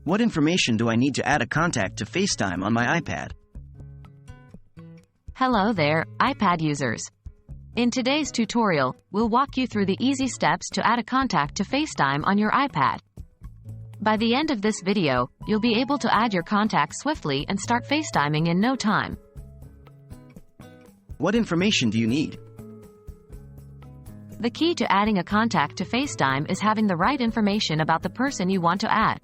What information do I need to add a contact to FaceTime on my iPad? Hello there, iPad users. In today's tutorial, we'll walk you through the easy steps to add a contact to FaceTime on your iPad. By the end of this video, you'll be able to add your contact swiftly and start FaceTiming in no time. What information do you need? The key to adding a contact to FaceTime is having the right information about the person you want to add.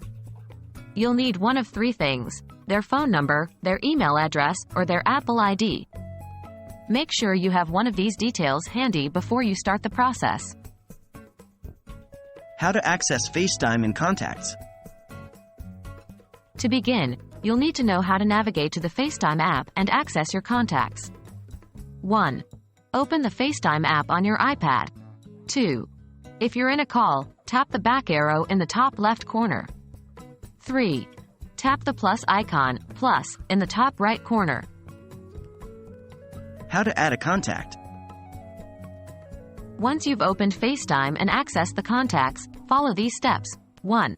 You'll need one of three things: their phone number, their email address, or their Apple ID. Make sure you have one of these details handy before you start the process. How to access FaceTime in Contacts. To begin, you'll need to know how to navigate to the FaceTime app and access your contacts. 1. Open the FaceTime app on your iPad. 2. If you're in a call, tap the back arrow in the top left corner. 3. Tap the plus icon, plus, in the top right corner. How to add a contact. Once you've opened FaceTime and accessed the contacts, follow these steps. 1.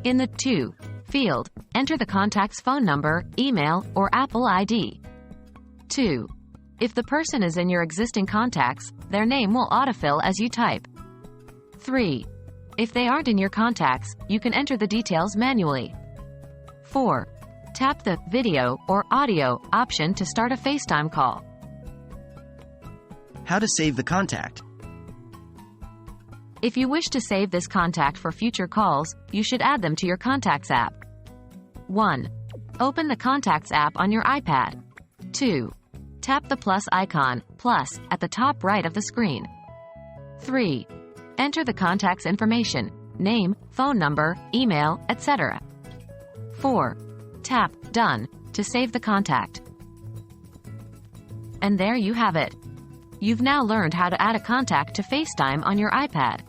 In the To field, enter the contact's phone number, email, or Apple ID. 2. If the person is in your existing contacts, their name will autofill as you type. 3. If they aren't in your contacts, you can enter the details manually. 4. Tap the Video or Audio option to start a FaceTime call. How to save the contact. If you wish to save this contact for future calls, you should add them to your Contacts app. 1. Open the Contacts app on your iPad. 2. Tap the plus icon, plus, at the top right of the screen. 3. Enter the contact's information: name, phone number, email, etc. 4. Tap Done to save the contact. And there you have it. You've now learned how to add a contact to FaceTime on your iPad.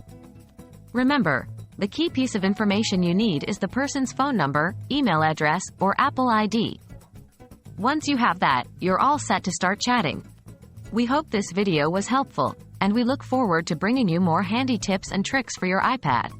Remember, the key piece of information you need is the person's phone number, email address, or Apple ID. Once you have that, you're all set to start chatting. We hope this video was helpful, and we look forward to bringing you more handy tips and tricks for your iPad.